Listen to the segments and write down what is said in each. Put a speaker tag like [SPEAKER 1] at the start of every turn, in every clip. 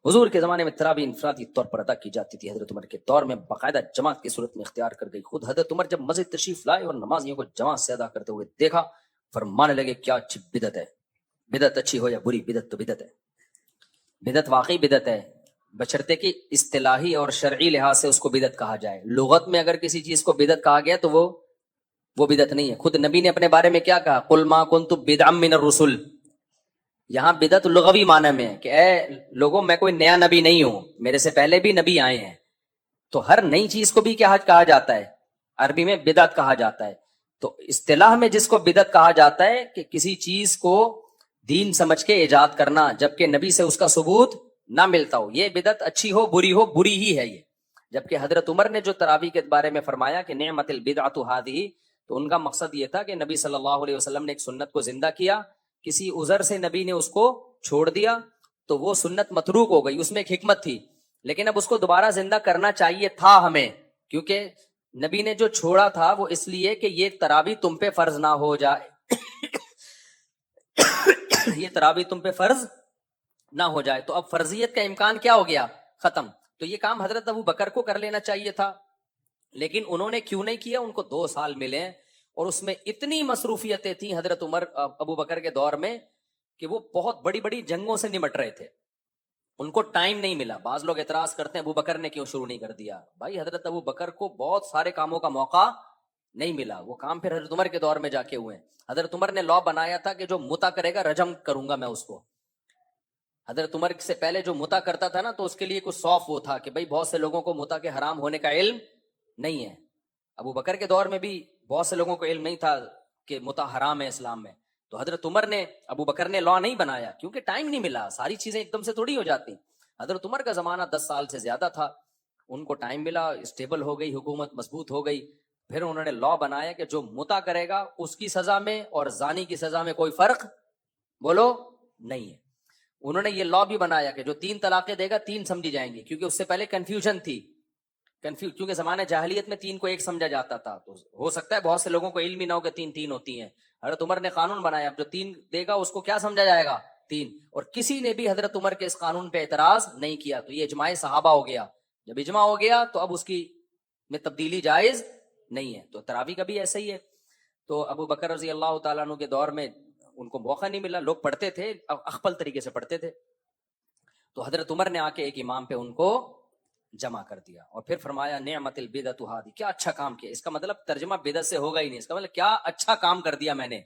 [SPEAKER 1] حضور کے زمانے میں تراویح انفرادی طور پر ادا کی جاتی تھی، حضرت عمر کے دور میں باقاعدہ جماعت کی صورت میں اختیار کر گئی. خود حضرت عمر جب مسجد تشریف لائے اور نمازیوں کو جماعت سے ادا کرتے ہوئے دیکھا، فرمانے لگے کیا اچھی بدعت ہے. بدعت اچھی ہو یا بری، بدعت تو بدعت ہے. بدعت واقعی بدعت ہے، بشرطے کہ اصطلاحی اور شرعی لحاظ سے اس کو بدعت کہا جائے. لغت میں اگر کسی چیز کو بدعت کہا گیا تو وہ بدعت نہیں ہے. خود نبی نے اپنے بارے میں کیا کہا؟ قل ما کنت بدعا من الرسل. یہاں بدعت لغوی معنی میں ہے کہ اے لوگوں میں کوئی نیا نبی نہیں ہوں، میرے سے پہلے بھی نبی آئے ہیں. تو ہر نئی چیز کو بھی کیا کہا جاتا ہے؟ عربی میں بدعت کہا جاتا ہے. تو اصطلاح میں جس کو بدعت کہا جاتا ہے کہ کسی چیز کو دین سمجھ کے ایجاد کرنا جبکہ نبی سے اس کا ثبوت نہ ملتا ہو، یہ بدعت اچھی ہو بری ہی ہے یہ. جبکہ حضرت عمر نے جو تراویح کے بارے میں فرمایا کہ نعمت البدعۃ ھذہ، تو ان کا مقصد یہ تھا کہ نبی صلی اللہ علیہ وسلم نے ایک سنت کو زندہ کیا، کسی عذر سے نبی نے اس کو چھوڑ دیا تو وہ سنت متروک ہو گئی، اس میں ایک حکمت تھی. لیکن اب اس کو دوبارہ زندہ کرنا چاہیے تھا ہمیں، کیونکہ نبی نے جو چھوڑا تھا وہ اس لیے کہ یہ تراویح تم پہ فرض نہ ہو جائے یہ تراویح تم پہ فرض نہ ہو جائے. تو اب فرضیت کا امکان کیا ہو گیا؟ ختم. تو یہ کام حضرت ابو بکر کو کر لینا چاہیے تھا، لیکن انہوں نے کیوں نہیں کیا؟ ان کو 2 سال ملے اور اس میں اتنی مصروفیتیں تھیں حضرت عمر ابو بکر کے دور میں کہ وہ بہت بڑی بڑی جنگوں سے نمٹ رہے تھے، ان کو ٹائم نہیں ملا. بعض لوگ اعتراض کرتے ہیں ابو بکر نے کیوں شروع نہیں کر دیا؟ بھائی حضرت ابو بکر کو بہت سارے کاموں کا موقع نہیں ملا، وہ کام پھر حضرت عمر کے دور میں جا کے ہوئے. حضرت عمر نے لا بنایا تھا کہ جو متا کرے گا رجم کروں گا میں اس کو. حضرت عمر سے پہلے جو متا کرتا تھا نا تو اس کے لیے کچھ صوف وہ تھا کہ بھائی بہت سے لوگوں کو متا کے حرام ہونے کا علم نہیں ہے. ابو بکر کے دور میں بھی بہت سے لوگوں کو علم نہیں تھا کہ متا حرام ہے اسلام میں. تو حضرت عمر نے ابو بکر نے لا نہیں بنایا کیونکہ ٹائم نہیں ملا، ساری چیزیں ایک دم سے تھوڑی ہو جاتی. حضرت عمر کا زمانہ 10 سال سے زیادہ تھا، ان کو ٹائم ملا، اسٹیبل ہو گئی حکومت، مضبوط ہو گئی. پھر انہوں نے لا بنایا کہ جو متا کرے گا اس کی سزا میں اور زانی کی سزا میں کوئی فرق بولو نہیں ہے. انہوں نے یہ لا بھی بنایا کہ جو 3 طلاقیں دے گا 3 سمجھی جائیں گی، کیونکہ اس سے پہلے کنفیوژن تھی. کیونکہ زمانے جاہلیت میں 3 کو ایک سمجھا جاتا تھا، تو ہو سکتا ہے بہت سے لوگوں کو علم ہی نہ ہو کہ 3 ہوتی ہیں. حضرت عمر نے قانون بنایا اب جو 3 دے گا اس کو کیا سمجھا جائے گا؟ 3. اور کسی نے بھی حضرت عمر کے اس قانون پہ اعتراض نہیں کیا. تو یہ اجماع صحابہ ہو گیا. جب اجماع ہو گیا تو اب اس کی میں تبدیلی جائز نہیں ہے. تو تراویح کا بھی ایسا ہی ہے. تو ابو بکر رضی اللہ تعالیٰ عنہ کے دور میں ان کو موقع نہیں ملا، لوگ پڑھتے تھے اخپل طریقے سے پڑھتے تھے. تو حضرت عمر نے آ کے ایک امام پہ ان کو جمع کر دیا اور پھر فرمایا نعمت البدعۃ ھذہ، کیا اچھا کام کیا. اس کا مطلب ترجمہ بدعت سے ہوگا ہی نہیں، اس کا مطلب کیا اچھا کام کر دیا میں نے،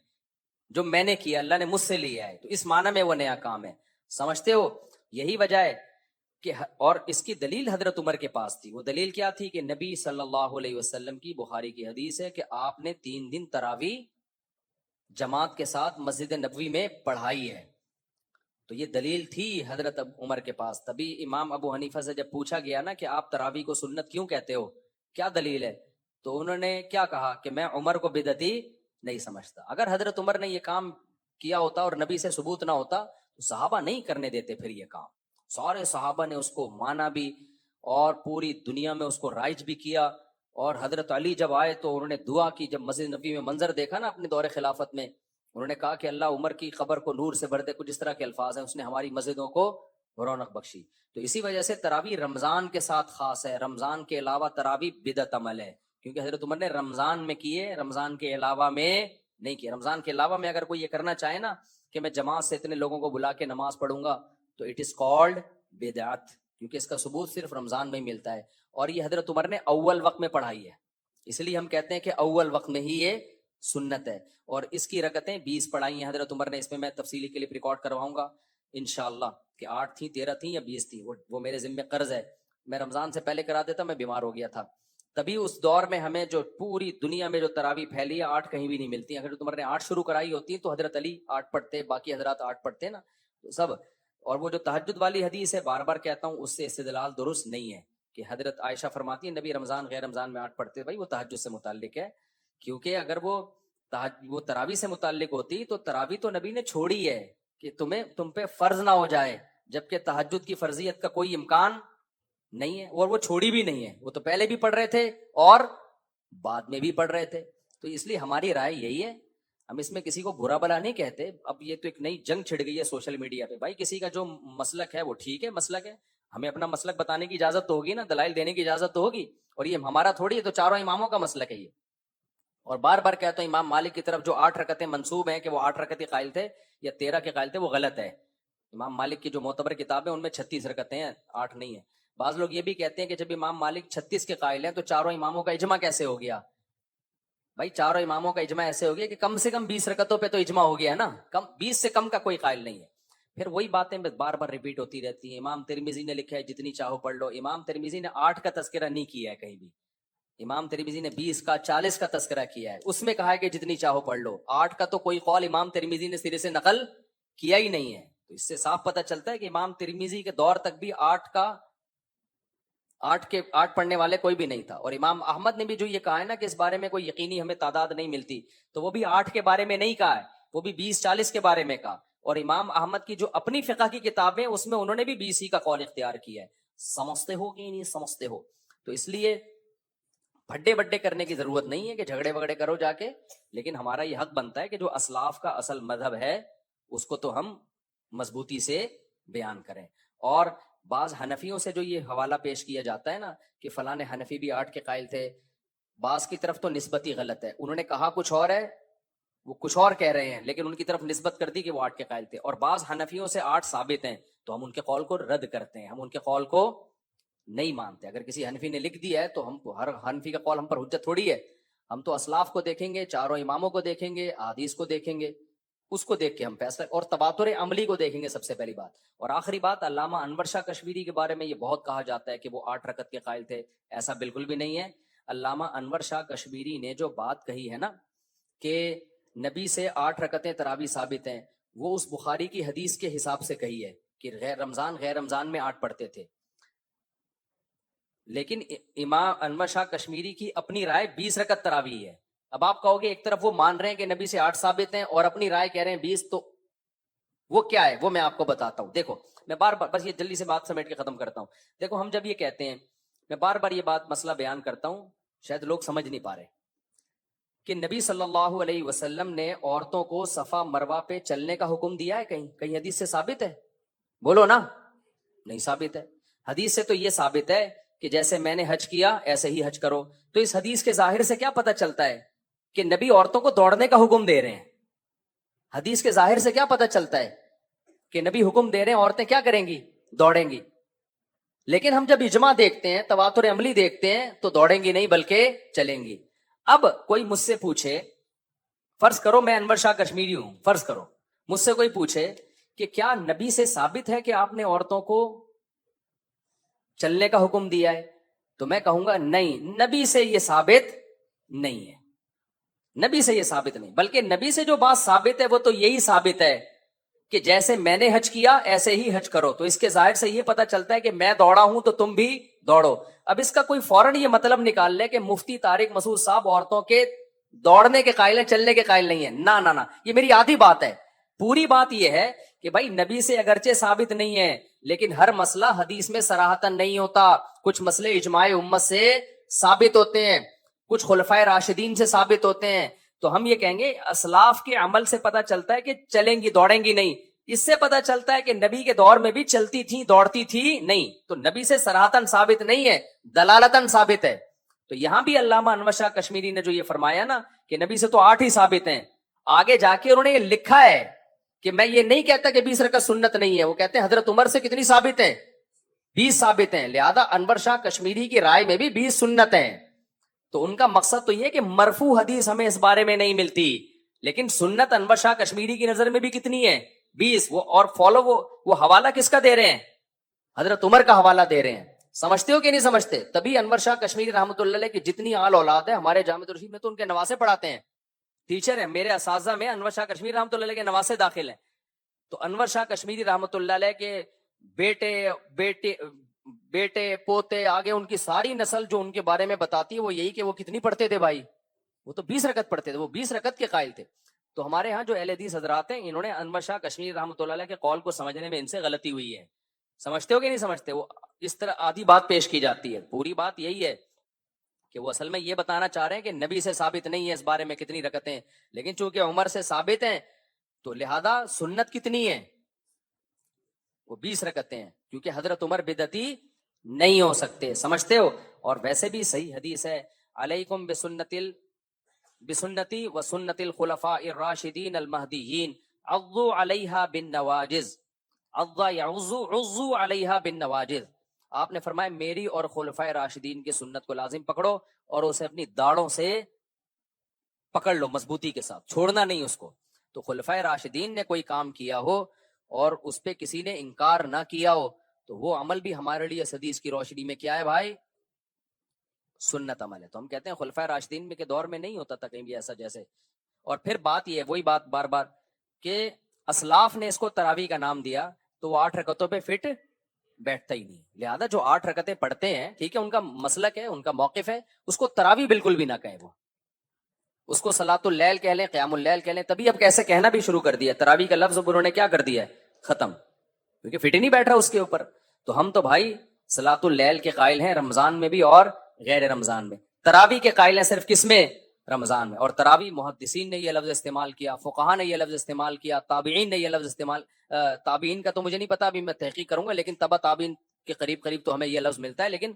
[SPEAKER 1] جو میں نے کیا اللہ نے مجھ سے لیا ہے. تو اس معنی میں وہ نیا کام ہے. سمجھتے ہو؟ یہی وجہ ہے کہ اور اس کی دلیل حضرت عمر کے پاس تھی. وہ دلیل کیا تھی کہ نبی صلی اللہ علیہ وسلم کی بخاری کی حدیث ہے کہ آپ نے 3 دن تراویح جماعت کے ساتھ مسجد نبوی میں پڑھائی ہے. تو یہ دلیل تھی حضرت عمر کے پاس. تبھی امام ابو حنیفہ سے جب پوچھا گیا نا کہ آپ تراویح کو سنت کیوں کہتے ہو، کیا دلیل ہے، تو انہوں نے کیا کہا کہ میں عمر کو بدعتی نہیں سمجھتا. اگر حضرت عمر نے یہ کام کیا ہوتا اور نبی سے ثبوت نہ ہوتا تو صحابہ نہیں کرنے دیتے پھر یہ کام. سارے صحابہ نے اس کو مانا بھی اور پوری دنیا میں اس کو رائج بھی کیا. اور حضرت علی جب آئے تو انہوں نے دعا کی، جب مسجد نبی میں منظر دیکھا نا اپنے دور خلافت میں، انہوں نے کہا کہ اللہ عمر کی قبر کو نور سے بھر دے. کچھ اس طرح کے الفاظ ہیں. اس نے ہماری مسجدوں کو رونق بخشی. تو اسی وجہ سے تراویح رمضان کے ساتھ خاص ہے. رمضان کے علاوہ تراویح بدعت عمل ہے، کیونکہ حضرت عمر نے رمضان میں کیے، رمضان کے علاوہ میں نہیں کیے. رمضان کے علاوہ میں اگر کوئی یہ کرنا چاہے نا کہ میں جماعت سے اتنے لوگوں کو بلا کے نماز پڑھوں گا تو اٹ از کالڈ بدعت، کیونکہ اس کا ثبوت صرف رمضان میں ہی ملتا ہے. اور یہ حضرت عمر نے اول وقت میں پڑھائی ہے، اس لیے ہم کہتے ہیں کہ اول وقت میں ہی یہ سنت ہے. اور اس کی رکعتیں 20 پڑھائی ہیں حضرت عمر نے. اس میں میں تفصیلی کلپ ریکارڈ کرواؤں گا انشاءاللہ کہ 8 تھیں 13 تھیں یا 20 تھیں، وہ میرے ذمہ قرض ہے. میں رمضان سے پہلے کرا دیتا، میں بیمار ہو گیا تھا. تبھی اس دور میں ہمیں جو پوری دنیا میں جو تراویح پھیلی ہے 8 کہیں بھی نہیں ملتی. اگر تمہارے 8 شروع کرائی ہوتی تو حضرت علی 8 پڑھتے، باقی حضرات 8 پڑھتے نا تو سب. اور وہ جو تہجد والی حدیث ہے بار بار کہتا ہوں اس سے استدلال درست نہیں ہے کہ حضرت عائشہ فرماتی ہیں نبی رمضان غیر رمضان میں 8 پڑھتے. بھائی وہ تہجد سے متعلق ہے، کیونکہ اگر وہ تراویح سے متعلق ہوتی تو تراویح تو نبی نے چھوڑی ہے کہ تم پہ فرض نہ ہو جائے، جبکہ تہجد کی فرضیت کا کوئی امکان نہیں ہے. اور وہ چھوڑی بھی نہیں ہے، وہ تو پہلے بھی پڑھ رہے تھے اور بعد میں بھی پڑھ رہے تھے. تو اس لیے ہماری رائے یہی ہے ہم اس میں کسی کو برا بلا نہیں کہتے. اب یہ تو ایک نئی جنگ چھڑ گئی ہے سوشل میڈیا پہ. بھائی کسی کا جو مسلک ہے وہ ٹھیک ہے, مسلک ہے, ہمیں اپنا مسلک بتانے کی اجازت تو ہوگی نا, دلائل دینے کی اجازت تو ہوگی. اور یہ ہمارا تھوڑی ہے, تو چاروں اماموں کا مسلک ہے یہ. اور بار بار کہتا ہوں امام مالک کی طرف جو 8 رکعتیں منسوب ہیں کہ وہ 8 رکعت قائل تھے یا 13 کے قائل تھے, وہ غلط ہے. امام مالک کی جو معتبر کتاب ہے ان میں 36 رکعتیں ہیں, 8 نہیں ہے. بعض لوگ یہ بھی کہتے ہیں کہ جب امام مالک 36 کے قائل ہیں تو چاروں اماموں کا اجماع کیسے ہو گیا؟ بھائی چاروں اماموں کا اجماع ایسے ہو گیا کہ کم سے کم 20 رکعتوں پہ تو اجماع ہو گیا ہے نا, 20 سے کم کا کوئی قائل نہیں ہے. پھر وہی باتیں بار بار ریپیٹ ہوتی رہتی ہیں. امام ترمذی نے لکھا ہے جتنی چاہو پڑھ لو. امام ترمذی نے 8 کا تذکرہ نہیں کیا ہے کہیں بھی. امام ترمذی نے 20 کا 40 کا تذکرہ کیا ہے, اس میں کہا ہے کہ جتنی چاہو پڑھ لو. 8 کا تو کوئی قول امام ترمذی نے سرے سے نقل کیا ہی نہیں ہے. تو اس سے صاف پتہ چلتا ہے کہ امام ترمذی کے دور تک بھی 8 پڑھنے والے کوئی بھی نہیں تھا. اور امام احمد نے بھی جو یہ کہا ہے نا کہ اس بارے میں کوئی یقینی ہمیں تعداد نہیں ملتی, تو وہ بھی 8 کے بارے میں نہیں کہا ہے, وہ بھی 20-40 کے بارے میں کہا. اور امام احمد کی جو اپنی فقہ کی کتابیں اس میں انہوں نے بھی 20 ہی کا قول اختیار کیا ہے. سمجھتے ہو کہ نہیں سمجھتے ہو؟ تو اس لیے بھڈے بڈے کرنے کی ضرورت نہیں ہے کہ جھگڑے وگڑے کرو جا کے, لیکن ہمارا یہ حق بنتا ہے کہ جو اسلاف کا اصل مذہب ہے اس کو تو ہم مضبوطی سے بیان کریں. اور بعض حنفیوں سے جو یہ حوالہ پیش کیا جاتا ہے نا کہ فلاں حنفی بھی 8 کے قائل تھے, بعض کی طرف تو نسبت ہی غلط ہے. انہوں نے کہا کچھ اور ہے, وہ کچھ اور کہہ رہے ہیں, لیکن ان کی طرف نسبت کر دی کہ وہ 8 کے قائل تھے. اور بعض حنفیوں سے 8 ثابت ہیں تو ہم ان کے قول کو رد کرتے ہیں, ہم ان کے قول کو نہیں مانتے. اگر کسی حنفی نے لکھ دیا ہے تو ہم کو, ہر حنفی کا قول ہم پر حجت تھوڑی ہے. ہم تو اسلاف کو دیکھیں گے, چاروں اماموں کو دیکھیں گے, احادیث کو دیکھیں گے, اس کو دیکھ کے ہم فیصلہ, اور تواتر عملی کو دیکھیں گے سب سے پہلی بات. اور آخری بات, علامہ انور شاہ کشمیری کے بارے میں یہ بہت کہا جاتا ہے کہ وہ 8 رکعت کے قائل تھے. ایسا بالکل بھی نہیں ہے. علامہ انور شاہ کشمیری نے جو بات کہی ہے نا کہ نبی سے 8 رکعتیں تراویح ثابت ہیں, وہ اس بخاری کی حدیث کے حساب سے کہی ہے کہ غیر رمضان میں 8 پڑھتے تھے. لیکن امام انور شاہ کشمیری کی اپنی رائے 20 رکعت تراویح ہے. اب آپ کہو گے ایک طرف وہ مان رہے ہیں کہ نبی سے 8 ثابت ہیں اور اپنی رائے کہہ رہے ہیں 20, تو وہ کیا ہے وہ میں آپ کو بتاتا ہوں. دیکھو میں بار بار بس یہ جلدی سے بات سمیٹ کے ختم کرتا ہوں. دیکھو ہم جب یہ کہتے ہیں, میں بار بار یہ بات مسئلہ بیان کرتا ہوں, شاید لوگ سمجھ نہیں پا رہے, کہ نبی صلی اللہ علیہ وسلم نے عورتوں کو صفا مروہ پہ چلنے کا حکم دیا ہے کہیں حدیث سے ثابت ہے؟ بولو نا. نہیں ثابت ہے. حدیث سے تو یہ ثابت ہے کہ جیسے میں نے حج کیا ایسے ہی حج کرو. تو اس حدیث کے ظاہر سے کیا پتہ چلتا ہے کہ نبی عورتوں کو دوڑنے کا حکم دے رہے ہیں. حدیث کے ظاہر سے کیا پتہ چلتا ہے کہ نبی حکم دے رہے ہیں, عورتیں کیا کریں گی؟ دوڑیں گی. لیکن ہم جب اجماع دیکھتے ہیں, تواتر عملی دیکھتے ہیں, تو دوڑیں گی نہیں بلکہ چلیں گی. اب کوئی مجھ سے پوچھے, فرض کرو میں انور شاہ کشمیری ہوں, فرض کرو مجھ سے کوئی پوچھے کہ کیا نبی سے ثابت ہے کہ آپ نے عورتوں کو چلنے کا حکم دیا ہے, تو میں کہوں گا نہیں, نبی سے یہ ثابت نہیں ہے. نبی سے یہ ثابت نہیں, بلکہ نبی سے جو بات ثابت ہے وہ تو یہی ثابت ہے کہ جیسے میں نے حج کیا ایسے ہی حج کرو. تو اس کے ظاہر سے یہ پتہ چلتا ہے کہ میں دوڑا ہوں تو تم بھی دوڑو. اب اس کا کوئی فوراً یہ مطلب نکال لے کہ مفتی طارق مسعود صاحب عورتوں کے دوڑنے کے قائل ہیں, چلنے کے قائل نہیں ہیں. نہ, یہ میری آدھی بات ہے. پوری بات یہ ہے کہ بھائی نبی سے اگرچہ ثابت نہیں ہے, لیکن ہر مسئلہ حدیث میں صراحتاً نہیں ہوتا. کچھ مسئلے اجماع امت سے ثابت ہوتے ہیں, کچھ خلفائے راشدین سے ثابت ہوتے ہیں. تو ہم یہ کہیں گے اسلاف کے عمل سے پتہ چلتا ہے کہ چلیں گی دوڑیں گی نہیں. اس سے پتہ چلتا ہے کہ نبی کے دور میں بھی چلتی تھی دوڑتی تھی نہیں. تو نبی سے صراحتاً ثابت نہیں ہے, دلالتاً ثابت ہے. تو یہاں بھی علامہ انور شاہ کشمیری نے جو یہ فرمایا نا کہ نبی سے تو 8 ہی ثابت ہیں, آگے جا کے انہوں نے یہ لکھا ہے کہ میں یہ نہیں کہتا کہ 20 رکعت سنت نہیں ہے. وہ کہتے ہیں حضرت عمر سے کتنی ثابت ہیں؟ 20 ثابت ہیں. لہذا انور شاہ کشمیری کی رائے میں بھی 20 سنت ہیں. تو ان کا مقصد تو یہ کہ مرفوع حدیث ہمیں اس بارے میں نہیں ملتی, لیکن سنت انور شاہ کشمیری کی نظر میں بھی کتنی ہے؟ 20. وہ اور فالو وہ حوالہ کس کا دے رہے ہیں؟ حضرت عمر کا حوالہ دے رہے ہیں. سمجھتے ہو کہ نہیں سمجھتے؟ تبھی انور شاہ کشمیری رحمۃ اللہ علیہ کی جتنی آل اولاد ہے ہمارے جامع الرشید میں تو ان کے نواسے پڑھاتے ہیں, ٹیچر ہیں. میرے اساتذہ میں انور شاہ کشمیری رحمۃ اللہ علیہ کے نواسے داخل ہیں. تو انور شاہ کشمیری رحمۃ اللہ علیہ کے بیٹے پوتے آگے ان کی ساری نسل جو ان کے بارے میں بتاتی ہے وہ یہی کہ وہ کتنی پڑھتے تھے بھائی, وہ تو 20 رکعت پڑھتے تھے, وہ 20 رکعت کے قائل تھے. تو ہمارے ہاں جو اہل حدیث حضرات ہیں انہوں نے انور شاہ کشمیری رحمۃ اللہ علیہ کے قول کو سمجھنے میں ان سے غلطی ہوئی ہے. سمجھتے ہو کہ نہیں سمجھتے؟ وہ اس طرح آدھی بات پیش کی جاتی ہے. پوری بات یہی ہے کہ وہ اصل میں یہ بتانا چاہ رہے ہیں کہ نبی سے ثابت نہیں ہے اس بارے میں کتنی رکعتیں، لیکن چونکہ عمر سے ثابت ہیں تو لہذا سنت کتنی ہے، وہ 20 رکعتیں ہیں، کیونکہ حضرت عمر بدعتی نہیں ہو سکتے، سمجھتے ہو؟ اور ویسے بھی صحیح حدیث ہے، علیکم بسنتی و سنت الخلفاء الراشدین المہدیین عضوا علیہا بالنواجذ، عضا عضو علیہا بالنواجذ، آپ نے فرمایا میری اور خلفائے راشدین کی سنت کو لازم پکڑو اور اسے اپنی داڑھوں سے پکڑ لو مضبوطی کے ساتھ، چھوڑنا نہیں اس کو۔ تو خلفائے راشدین نے کوئی کام کیا ہو اور اس پہ کسی نے انکار نہ کیا ہو تو وہ عمل بھی ہمارے لیے اس حدیث کی روشنی میں کیا ہے بھائی؟ سنت عمل ہے۔ تو ہم کہتے ہیں خلفائے راشدین کے دور میں نہیں ہوتا تھا کہیں بھی ایسا جیسے۔ اور پھر بات یہ ہے، وہی بات بار بار، کہ اسلاف نے اس کو تراویح کا نام دیا تو وہ 8 رکعتوں پہ فٹ بیٹھتا ہی نہیں، لہذا جو 8 رکعتیں پڑھتے ہیں، ٹھیک ہے، ان کا مسلک ہے، ان کا موقف ہے، اس کو تراویح بالکل بھی نہ کہیں، وہ اس کو صلاۃ اللیل کہہ لیں، قیام اللیل کہہ لیں۔ تبھی اب کیسے کہنا بھی شروع کر دیا، تراویح کا لفظ اب انہوں نے کیا کر دیا ہے، ختم، کیونکہ فٹ ہی نہیں بیٹھ رہا اس کے اوپر۔ تو ہم تو بھائی صلاۃ اللیل کے قائل ہیں رمضان میں بھی اور غیر رمضان میں، تراویح کے قائل ہیں صرف کس میں؟ رمضان میں۔ اور تراویح محدثین نے یہ لفظ استعمال کیا، فقہا نے یہ لفظ استعمال کیا، تابعین نے یہ لفظ استعمال، تابعین کا تو مجھے نہیں پتا، ابھی میں تحقیق کروں گا، لیکن تبع تابعین کے قریب قریب تو ہمیں یہ لفظ ملتا ہے، لیکن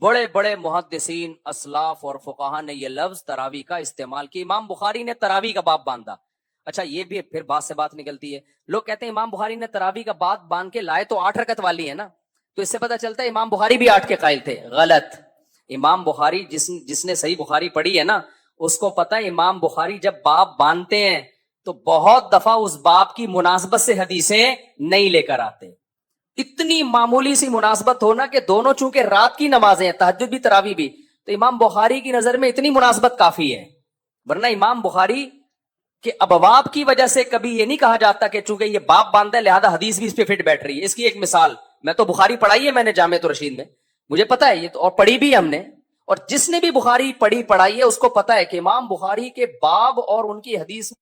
[SPEAKER 1] بڑے بڑے محدثین اسلاف اور فقہا نے یہ لفظ تراویح کا استعمال کیا۔ امام بخاری نے تراویح کا باب باندھا۔ اچھا یہ بھی پھر بات سے بات نکلتی ہے، لوگ کہتے ہیں امام بخاری نے تراویح کا باب باندھ کے لائے تو 8 رکعت والی ہے نا، تو اس سے پتہ چلتا ہے امام بخاری بھی 8 کے قائل تھے۔ غلط۔ امام بخاری جس نے صحیح بخاری پڑھی ہے نا، اس کو پتہ ہے امام بخاری جب باب باندھتے ہیں تو بہت دفعہ اس باب کی مناسبت سے حدیثیں نہیں لے کر آتے۔ اتنی معمولی سی مناسبت ہونا کہ دونوں چونکہ رات کی نمازیں ہیں، تہجد بھی تراویح بھی، تو امام بخاری کی نظر میں اتنی مناسبت کافی ہے، ورنہ امام بخاری کہ ابواب کی وجہ سے کبھی یہ نہیں کہا جاتا کہ چونکہ یہ باب باندھا ہے لہذا حدیث بھی اس پہ فٹ بیٹھ رہی ہے۔ اس کی ایک مثال، میں تو بخاری پڑھائی ہے میں نے جامعۃ الرشید میں، مجھے پتا ہے یہ تو، اور پڑھی بھی ہم نے، اور جس نے بھی بخاری پڑھائی ہے اس کو پتا ہے کہ امام بخاری کے باب اور ان کی حدیث میں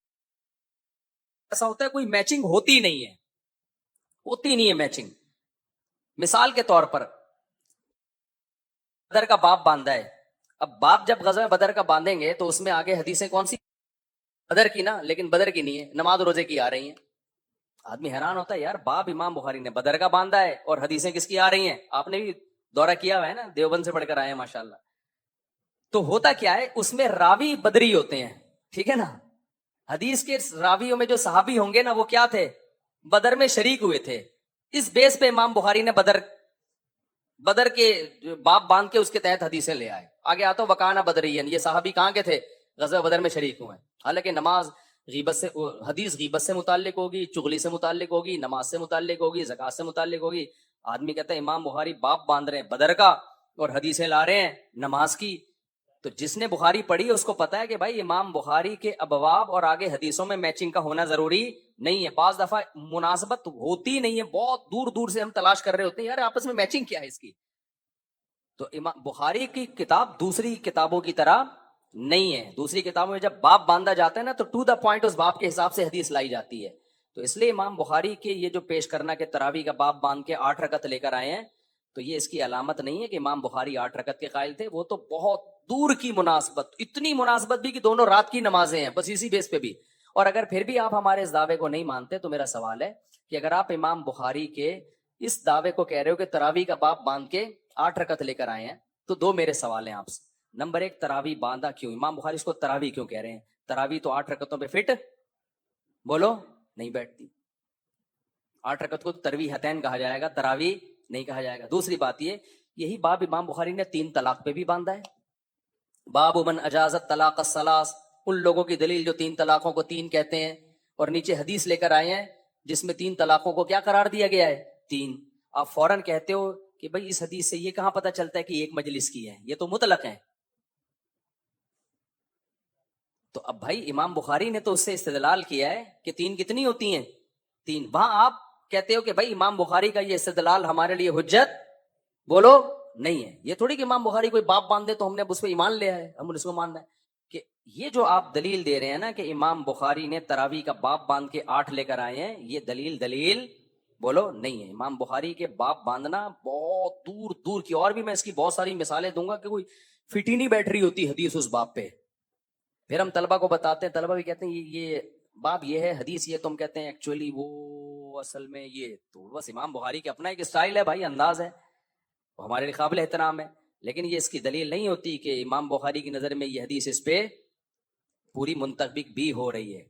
[SPEAKER 1] ایسا ہوتا ہے کوئی میچنگ ہوتی نہیں ہے، ہوتی نہیں ہے میچنگ۔ مثال کے طور پر بدر کا باب باندھا ہے، اب باب جب غزوہ بدر کا باندھیں گے تو اس میں آگے حدیثیں کون سی؟ بدر کی نا، لیکن بدر کی نہیں ہے، نماز روزے کی آ رہی ہیں۔ آدمی حیران ہوتا ہے، یار باب امام بخاری نے بدر کا باندھا ہے اور حدیثیں کس کی آ رہی ہیں؟ آپ نے بھی دورہ کیا ہوا ہے نا، دیوبند سے پڑھ کر آئے ہیں ماشاءاللہ۔ تو ہوتا کیا ہے، اس میں راوی بدری ہوتے ہیں، ٹھیک ہے نا، حدیث کے راویوں میں جو صحابی ہوں گے نا وہ کیا تھے؟ بدر میں شریک ہوئے تھے۔ اس بیس پہ امام بخاری نے بدر کے باب باندھ کے اس کے تحت حدیثیں لے آئے۔ آگے آتا وکانہ بدرین، یہ صحابی کہاں کے تھے؟ غزوہ بدر میں شریک ہوئے ہیں۔ حالانکہ نماز غیبت سے، حدیث غیبت سے متعلق ہوگی، چغلی سے متعلق ہوگی، نماز سے متعلق ہوگی، زکات سے متعلق ہوگی۔ آدمی کہتا ہے امام بخاری باب باندھ رہے ہیں بدر کا اور حدیثیں لا رہے ہیں نماز کی، تو جس نے بخاری پڑھی ہے اس کو پتا ہے کہ بھائی امام بخاری کے ابواب اور آگے حدیثوں میں میچنگ کا ہونا ضروری نہیں ہے۔ بعض دفعہ مناسبت ہوتی نہیں ہے، بہت دور دور سے ہم تلاش کر رہے ہوتے ہیں، یار آپس میں میچنگ کیا ہے اس کی۔ تو امام بخاری کی کتاب دوسری کتابوں کی طرح نہیں ہے، دوسری کتابوں میں جب باب باندھا جاتا ہے نا تو ٹو دا پوائنٹ اس باب کے حساب سے حدیث لائی جاتی ہے۔ تو اس لیے امام بخاری کے یہ جو پیش کرنا کہ تراویح کا باب باندھ کے 8 رکعت لے کر آئے ہیں، تو یہ اس کی علامت نہیں ہے کہ امام بخاری 8 رکعت کے قائل تھے، وہ تو بہت دور کی مناسبت، اتنی مناسبت بھی کہ دونوں رات کی نمازیں ہیں، بس اسی بیس پہ بھی۔ اور اگر پھر بھی آپ ہمارے اس دعوے کو نہیں مانتے تو میرا سوال ہے کہ اگر آپ امام بخاری کے اس دعوے کو کہہ رہے ہو کہ تراویح کا باب باندھ کے 8 رکعت لے کر آئے ہیں، تو دو میرے سوال ہیں آپ سے۔ نمبر 1، تراویح باندھا کیوں؟ امام بخاری اس کو تراویح کیوں کہہ رہے ہیں؟ تراویح تو 8 رکعتوں پہ فٹ بولو نہیں بیٹھتی، 8 رکعت کو تراویحتین کہا جائے گا، تراویح نہیں کہا جائے گا۔ دوسری بات یہ، یہی باب امام بخاری نے 3 طلاق پہ بھی باندھا ہے۔ باب من اجازت طلاق الثلاث، ان لوگوں کی دلیل جو 3 طلاقوں کو 3 کہتے ہیں، اور نیچے حدیث لے کر آئے ہیں جس میں 3 طلاقوں کو کیا قرار دیا گیا ہے؟ 3۔ آپ فوراً کہتے ہو کہ بھئی اس حدیث سے یہ کہاں پتہ چلتا ہے کہ ایک مجلس کی ہے، یہ تو مطلق ہے۔ تو اب بھائی امام بخاری نے تو اس سے استدلال کیا ہے کہ 3 کتنی ہوتی ہیں؟ 3۔ وہاں آپ کہتے ہو کہ بھائی امام بخاری کا یہ استدلال ہمارے لیے حجت بولو نہیں ہے۔ یہ تھوڑی کہ امام بخاری کوئی باب باندھ دے تو ہم نے اس پہ ایمان لیا ہے، ہم نے اس کو ماننا ہے۔ کہ یہ جو آپ دلیل دے رہے ہیں نا کہ امام بخاری نے تراویح کا باب باندھ کے 8 لے کر آئے ہیں، یہ دلیل بولو نہیں ہے. امام بخاری کے باپ باندھنا بہت دور دور کی, اور بھی میں اس کی بہت ساری مثالیں دوں گا کہ کوئی فٹ ہی نہیں بیٹھ رہی ہوتی حدیث اس باپ پہ. پھر ہم طلبہ کو بتاتے ہیں, طلبہ بھی کہتے ہیں یہ باب یہ ہے, حدیث یہ, تم کہتے ہیں ایکچولی وہ اصل میں یہ. تو بس امام بخاری کے اپنا ایک اسٹائل ہے بھائی, انداز ہے, وہ ہمارے لیے قابل احترام ہے, لیکن یہ اس کی دلیل نہیں ہوتی کہ امام بخاری کی نظر میں یہ حدیث اس پہ پوری منطبق بھی ہو رہی ہے.